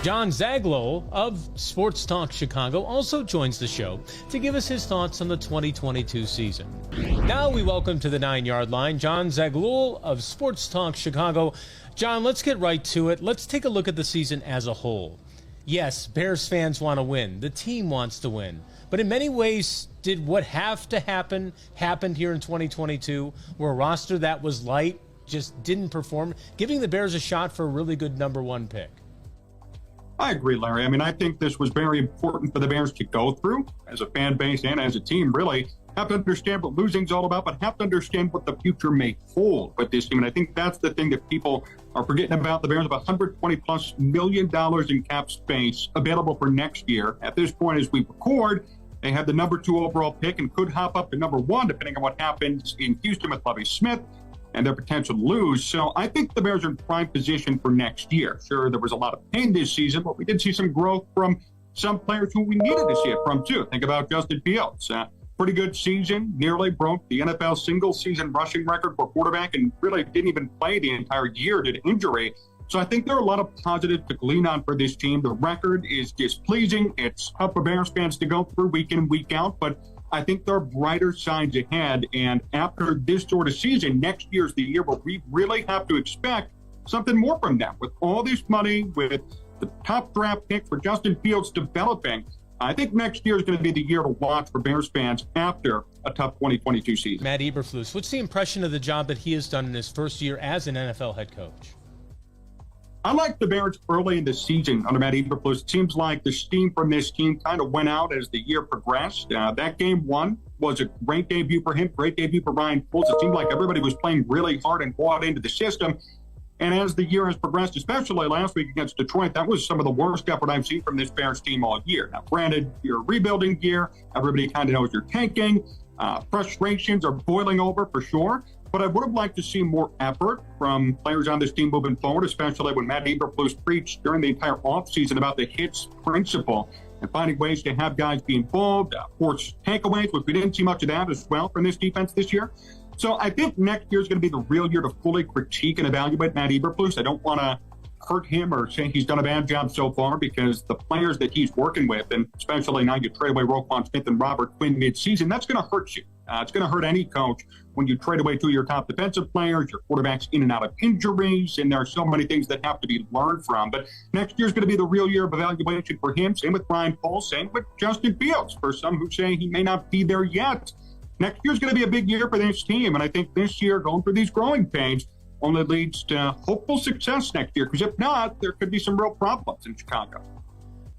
Jon Zaghloul of Sports Talk Chicago also joins the show to give us his thoughts on the 2022 season. Now we welcome to the 9-yard line Jon Zaghloul of Sports Talk Chicago. Jon, let's get right to it. Let's take a look at the season as a whole. Yes, Bears fans want to win. The team wants to win. But in many ways, did what have to happen happened here in 2022, where a roster that was light just didn't perform, giving the Bears a shot for a really good number 1 pick? I agree, Larry. I mean, I think this was very important for the Bears to go through as a fan base and as a team, really. Have to understand what losing's all about, but have to understand what the future may hold with this team. And I think that's the thing that people are forgetting about. The Bears have $120+ million in cap space available for next year. At this point, as we record, they have the number 2 overall pick and could hop up to number 1, depending on what happens in Houston with Lovie Smith and their potential to lose. So I think the Bears are in prime position for next year. Sure, there was a lot of pain this season, but we did see some growth from some players who we needed to see it from, too. Think about Justin Fields. Pretty good season, nearly broke the NFL single-season rushing record for quarterback and really didn't even play the entire year due to injury. So I think there are a lot of positives to glean on for this team. The record is displeasing. It's tough for Bears fans to go through week in, week out, but I think there are brighter signs ahead. And after this sort of season, next year's the year where we really have to expect something more from them. With all this money, with the top draft pick for Justin Fields developing, I think next year is going to be the year to watch for Bears fans after a tough 2022 season. Matt Eberflus, what's the impression of the job that he has done in his first year as an NFL head coach? I like the Bears early in the season under Matt Eberflus. It seems like the steam from this team kind of went out as the year progressed. That game 1 was a great debut for him, great debut for Ryan Poles. It seemed like everybody was playing really hard and bought into the system. And as the year has progressed, especially last week against Detroit, that was some of the worst effort I've seen from this Bears team all year. Now, granted, you're a rebuilding year. Everybody kind of knows you're tanking. Frustrations are boiling over for sure. But I would have liked to see more effort from players on this team moving forward, especially when Matt Eberflus preached during the entire offseason about the hits principle and finding ways to have guys be involved, force takeaways, which we didn't see much of that as well from this defense this year. So I think next year is going to be the real year to fully critique and evaluate Matt Eberflus. I don't want to hurt him or say he's done a bad job so far, because the players that he's working with, and especially now you trade away Roquan Smith and Robert Quinn midseason, that's going to hurt you. It's going to hurt any coach when you trade away 2 of your top defensive players, your quarterback's in and out of injuries, and there are so many things that have to be learned from. But next year's going to be the real year of evaluation for him. Same with Ryan Poles, same with Justin Fields. For some who say he may not be there yet, next year's going to be a big year for this team. And I think this year, going through these growing pains, only leads to hopeful success next year, because if not, there could be some real problems in Chicago.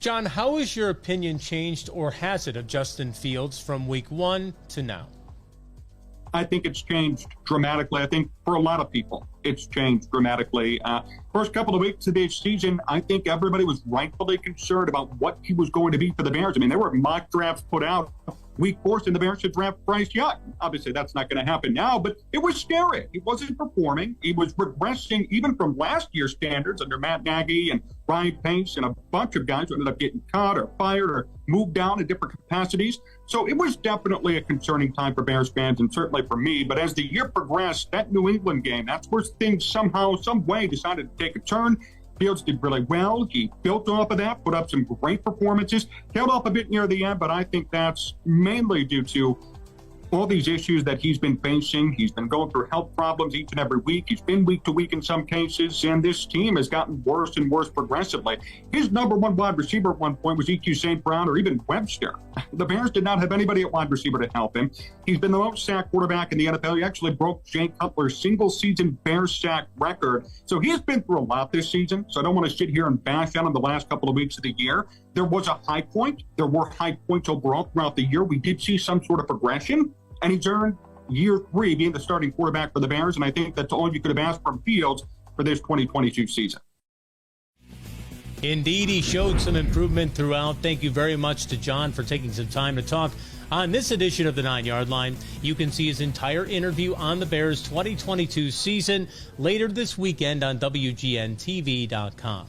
Jon, how has your opinion changed, or has it, of Justin Fields from week 1 to now? I think it's changed dramatically. I think for a lot of people, it's changed dramatically. First couple of weeks of this season, I think everybody was rightfully concerned about what he was going to be for the Bears. I mean, there were mock drafts put out week 4, and the Bears should draft Bryce Young. Obviously, that's not going to happen now, but it was scary. He wasn't performing. He was regressing even from last year's standards under Matt Nagy and Ryan Pace and a bunch of guys who ended up getting caught or fired or moved down in different capacities. So it was definitely a concerning time for Bears fans, and certainly for me. But as the year progressed, that New England game, that's where things somehow, some way decided to take a turn. Fields did really well. He built off of that, put up some great performances, tailed off a bit near the end, but I think that's mainly due to all these issues that he's been facing. He's been going through health problems each and every week. He's been week to week in some cases, and this team has gotten worse and worse progressively. His number 1 wide receiver at one point was EQ St. Brown or even Webster. The Bears did not have anybody at wide receiver to help him. He's been the most sacked quarterback in the NFL. He actually broke Jay Cutler's single-season Bears sack record. So he has been through a lot this season, so I don't want to sit here and bash on him the last couple of weeks of the year. There was a high point. There were high points overall throughout the year. We did see some sort of progression. And he's earned year 3 being the starting quarterback for the Bears. And I think that's all you could have asked from Fields for this 2022 season. Indeed, he showed some improvement throughout. Thank you very much to Jon for taking some time to talk on this edition of the 9-Yard Line. You can see his entire interview on the Bears 2022 season later this weekend on WGN TV.com.